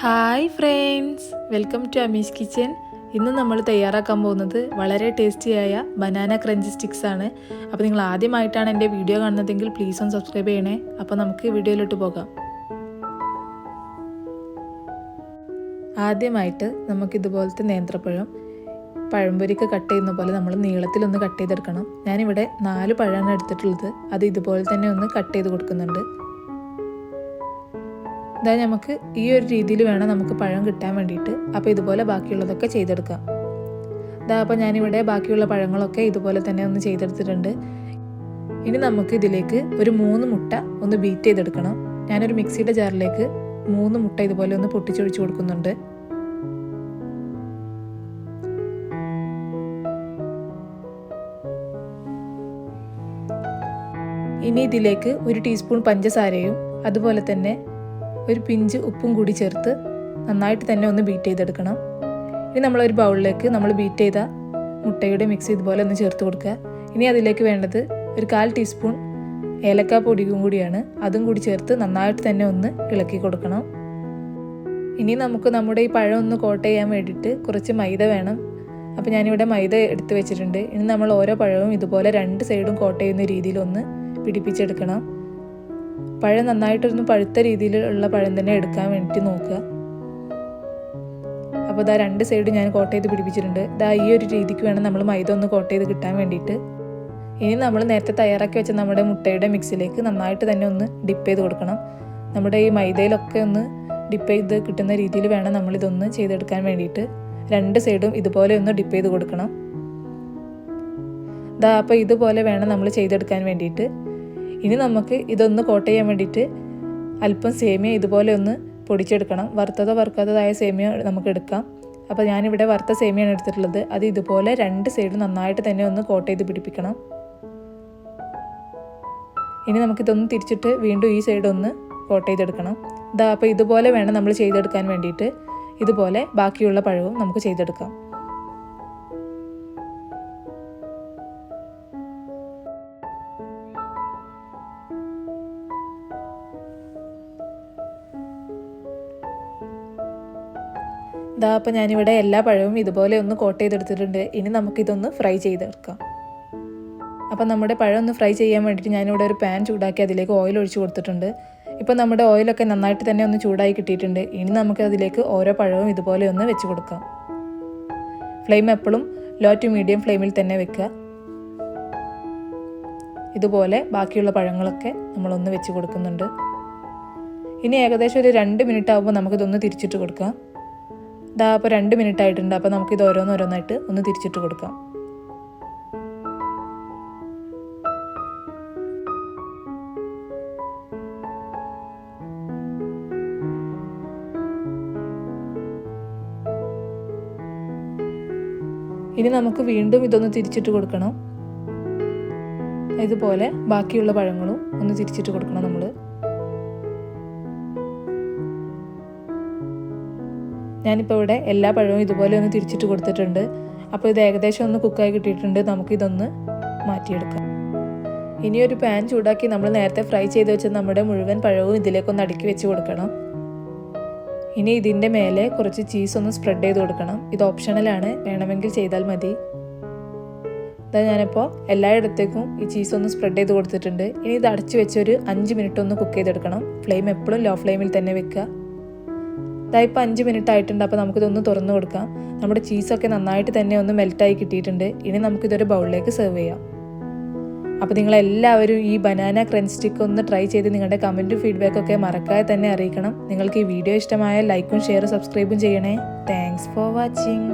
Hi friends, welcome to Ami's kitchen. ഇന്ന് നമ്മൾ തയ്യാറാക്കാൻ പോകുന്നത് വളരെ ടേസ്റ്റിയായ ബനാന ക്രഞ്ച് സ്റ്റിക്സ് ആണ്. അപ്പോൾ നിങ്ങൾ ആദ്യമായിട്ടാണ് എൻ്റെ വീഡിയോ കാണുന്നതെങ്കിൽ പ്ലീസ് ഒന്ന് സബ്സ്ക്രൈബ് ചെയ്യണേ. അപ്പോൾ നമുക്ക് വീഡിയോയിലോട്ട് പോകാം. ആദ്യമായിട്ട് നമുക്കിതുപോലത്തെ നേന്ത്രപ്പഴം പഴംപൊരിക്ക് കട്ട് ചെയ്യുന്ന പോലെ നമ്മൾ നീളത്തിലൊന്ന് കട്ട് ചെയ്തെടുക്കണം. ഞാനിവിടെ 4 പഴമാണ് എടുത്തിട്ടുള്ളത്. അത് ഇതുപോലെ തന്നെ ഒന്ന് കട്ട് ചെയ്ത് കൊടുക്കുന്നുണ്ട്. ഇതാ നമുക്ക് ഈ ഒരു രീതിയിൽ വേണം നമുക്ക് പഴം കിട്ടാൻ വേണ്ടിയിട്ട്. അപ്പോൾ ഇതുപോലെ ബാക്കിയുള്ളതൊക്കെ ചെയ്തെടുക്കാം. ഇതാ അപ്പോൾ ഞാനിവിടെ ബാക്കിയുള്ള പഴങ്ങളൊക്കെ ഇതുപോലെ തന്നെ ഒന്ന് ചെയ്തെടുത്തിട്ടുണ്ട്. ഇനി നമുക്ക് ഇതിലേക്ക് ഒരു 3 മുട്ട ഒന്ന് ബീറ്റ് ചെയ്തെടുക്കണം. ഞാനൊരു മിക്സിയുടെ ജാറിലേക്ക് 3 മുട്ട ഇതുപോലെ ഒന്ന് പൊട്ടിച്ചൊഴിച്ച് കൊടുക്കുന്നുണ്ട്. ഇനി ഇതിലേക്ക് 1 ടീസ്പൂൺ പഞ്ചസാരയും അതുപോലെ തന്നെ ഒരു പിഞ്ച് ഉപ്പും കൂടി ചേർത്ത് നന്നായിട്ട് തന്നെ ഒന്ന് ബീറ്റ് ചെയ്തെടുക്കണം. ഇനി നമ്മളൊരു ബൗളിലേക്ക് നമ്മൾ ബീറ്റ് ചെയ്ത മുട്ടയുടെ മിക്സ് ഇതുപോലെ ഒന്ന് ചേർത്ത് കൊടുക്കുക. ഇനി അതിലേക്ക് വേണ്ടത് ഒരു 1/4 ടീസ്പൂൺ ഏലക്ക പൊടിയും കൂടിയാണ്. അതും കൂടി ചേർത്ത് നന്നായിട്ട് തന്നെ ഒന്ന് ഇളക്കി കൊടുക്കണം. ഇനി നമുക്ക് നമ്മുടെ ഈ പഴം ഒന്ന് കോട്ട് ചെയ്യാൻ വേണ്ടിയിട്ട് കുറച്ച് മൈദ വേണം. അപ്പോൾ ഞാനിവിടെ മൈദ എടുത്ത് വെച്ചിട്ടുണ്ട്. ഇനി നമ്മൾ ഓരോ പഴവും ഇതുപോലെ 2 സൈഡും കോട്ട് ചെയ്യുന്ന രീതിയിലൊന്ന് പിടിപ്പിച്ചെടുക്കണം. പഴം നന്നായിട്ടൊന്ന് പഴുത്ത രീതിയിലുള്ള പഴം തന്നെ എടുക്കാൻ വേണ്ടിയിട്ട് നോക്കുക. അപ്പോൾ ഇതാ 2 സൈഡ് ഞാൻ കോട്ട് ചെയ്ത് പിടിപ്പിച്ചിട്ടുണ്ട്. ഇതാ ഈ ഒരു രീതിക്ക് വേണം നമ്മൾ മൈദ ഒന്ന് കോട്ട് ചെയ്ത് കിട്ടാൻ വേണ്ടിയിട്ട്. ഇനി നമ്മൾ നേരത്തെ തയ്യാറാക്കി വെച്ച നമ്മുടെ മുട്ടയുടെ മിക്സിലേക്ക് നന്നായിട്ട് തന്നെ ഒന്ന് ഡിപ്പ് ചെയ്ത് കൊടുക്കണം. നമ്മുടെ ഈ മൈദയിലൊക്കെ ഒന്ന് ഡിപ്പ് ചെയ്ത് കിട്ടുന്ന രീതിയിൽ വേണം നമ്മളിതൊന്ന് ചെയ്തെടുക്കാൻ വേണ്ടിയിട്ട്. 2 സൈഡും ഇതുപോലെ ഒന്ന് ഡിപ്പ് ചെയ്ത് കൊടുക്കണം. ഇതാ അപ്പോൾ ഇതുപോലെ വേണം നമ്മൾ ചെയ്തെടുക്കാൻ വേണ്ടിയിട്ട്. ഇനി നമുക്ക് ഇതൊന്ന് കോട്ട് ചെയ്യാൻ വേണ്ടിയിട്ട് അല്പം സേമിയ ഇതുപോലെ ഒന്ന് പൊടിച്ചെടുക്കണം. വറുത്തതോ വറുക്കാത്തതായ സേമിയ നമുക്ക് എടുക്കാം. അപ്പോൾ ഞാനിവിടെ വറുത്ത സേമിയാണ് എടുത്തിട്ടുള്ളത്. അത് ഇതുപോലെ 2 സൈഡ് നന്നായിട്ട് തന്നെ ഒന്ന് കോട്ട് ചെയ്ത് പിടിപ്പിക്കണം. ഇനി നമുക്കിതൊന്ന് തിരിച്ചിട്ട് വീണ്ടും ഈ സൈഡ് ഒന്ന് കോട്ട് ചെയ്തെടുക്കണം. ഇതാ അപ്പോൾ ഇതുപോലെ വേണം നമ്മൾ ചെയ്തെടുക്കാൻ വേണ്ടിയിട്ട്. ഇതുപോലെ ബാക്കിയുള്ള പഴവും നമുക്ക് ചെയ്തെടുക്കാം. ഇതാ അപ്പോൾ ഞാനിവിടെ എല്ലാ പഴവും ഇതുപോലെ ഒന്ന് കോട്ട് ചെയ്തെടുത്തിട്ടുണ്ട്. ഇനി നമുക്കിതൊന്ന് ഫ്രൈ ചെയ്തെടുക്കാം. അപ്പോൾ നമ്മുടെ പഴം ഒന്ന് ഫ്രൈ ചെയ്യാൻ വേണ്ടിയിട്ട് ഞാനിവിടെ ഒരു പാൻ ചൂടാക്കി അതിലേക്ക് ഓയിൽ ഒഴിച്ച് കൊടുത്തിട്ടുണ്ട്. ഇപ്പോൾ നമ്മുടെ ഓയിലൊക്കെ നന്നായിട്ട് തന്നെ ഒന്ന് ചൂടായി കിട്ടിയിട്ടുണ്ട്. ഇനി നമുക്ക് അതിലേക്ക് ഓരോ പഴവും ഇതുപോലെ ഒന്ന് വെച്ച് കൊടുക്കാം. ഫ്ലെയിം എപ്പോഴും ലോ ടു മീഡിയം ഫ്ലെയിമിൽ തന്നെ വെക്കുക. ഇതുപോലെ ബാക്കിയുള്ള പഴങ്ങളൊക്കെ നമ്മളൊന്ന് വെച്ച് കൊടുക്കുന്നുണ്ട്. ഇനി ഏകദേശം ഒരു 2 മിനിറ്റ് ആകുമ്പോൾ നമുക്കിതൊന്ന് തിരിച്ചിട്ട് കൊടുക്കാം. ഇതാ അപ്പോൾ 2 മിനിറ്റ് ആയിട്ടുണ്ട്. അപ്പോൾ നമുക്കിത് ഓരോന്നോരോന്നായിട്ട് ഒന്ന് തിരിച്ചിട്ട് കൊടുക്കാം. ഇനി നമുക്ക് വീണ്ടും ഇതൊന്ന് തിരിച്ചിട്ട് കൊടുക്കണം. ഇതുപോലെ ബാക്കിയുള്ള പഴങ്ങളും ഒന്ന് തിരിച്ചിട്ട് കൊടുക്കണം നമ്മൾ. ഞാനിപ്പോൾ ഇവിടെ എല്ലാ പഴവും ഇതുപോലെ ഒന്ന് തിരിച്ചിട്ട് കൊടുത്തിട്ടുണ്ട്. അപ്പോൾ ഇത് ഏകദേശം ഒന്ന് കുക്കായി കിട്ടിയിട്ടുണ്ട്. നമുക്കിതൊന്ന് മാറ്റിയെടുക്കാം. ഇനിയൊരു പാൻ ചൂടാക്കി നമ്മൾ നേരത്തെ ഫ്രൈ ചെയ്ത് വെച്ച നമ്മുടെ മുഴുവൻ പഴവും ഇതിലേക്കൊന്ന് അടുക്കി വെച്ച് കൊടുക്കണം. ഇനി ഇതിൻ്റെ മേലെ കുറച്ച് ചീസ് ഒന്ന് സ്പ്രെഡ് ചെയ്ത് കൊടുക്കണം. ഇത് ഓപ്ഷണലാണ്, വേണമെങ്കിൽ ചെയ്താൽ മതി. ഇതാ ഞാനിപ്പോൾ എല്ലായിടത്തേക്കും ഈ ചീസ് ഒന്ന് സ്പ്രെഡ് ചെയ്ത് കൊടുത്തിട്ടുണ്ട്. ഇനി ഇത് അടച്ചു വെച്ചൊരു 5 മിനിറ്റ് ഒന്ന് കുക്ക് ചെയ്തെടുക്കണം. ഫ്ലെയിം എപ്പോഴും ലോ ഫ്ലെയിമിൽ തന്നെ വെക്കുക. ഇതാ ഇപ്പോൾ 5 മിനിറ്റ് ആയിട്ടുണ്ട്. അപ്പോൾ നമുക്കിതൊന്ന് തുറന്നു കൊടുക്കാം. നമ്മുടെ ചീസൊക്കെ നന്നായിട്ട് തന്നെ ഒന്ന് മെൽറ്റായി കിട്ടിയിട്ടുണ്ട്. ഇനി നമുക്കിതൊരു ബൗളിലേക്ക് സെർവ് ചെയ്യാം. അപ്പോൾ നിങ്ങളെല്ലാവരും ഈ ബനാന ക്രഞ്ച് സ്റ്റിക്ക് ഒന്ന് ട്രൈ ചെയ്ത് നിങ്ങളുടെ കമൻറ്റും ഫീഡ്ബാക്കൊക്കെ മറക്കാതെ തന്നെ അറിയിക്കണം. നിങ്ങൾക്ക് ഈ വീഡിയോ ഇഷ്ടമായ ലൈക്കും ഷെയറും സബ്സ്ക്രൈബും ചെയ്യണേ. Thanks for watching.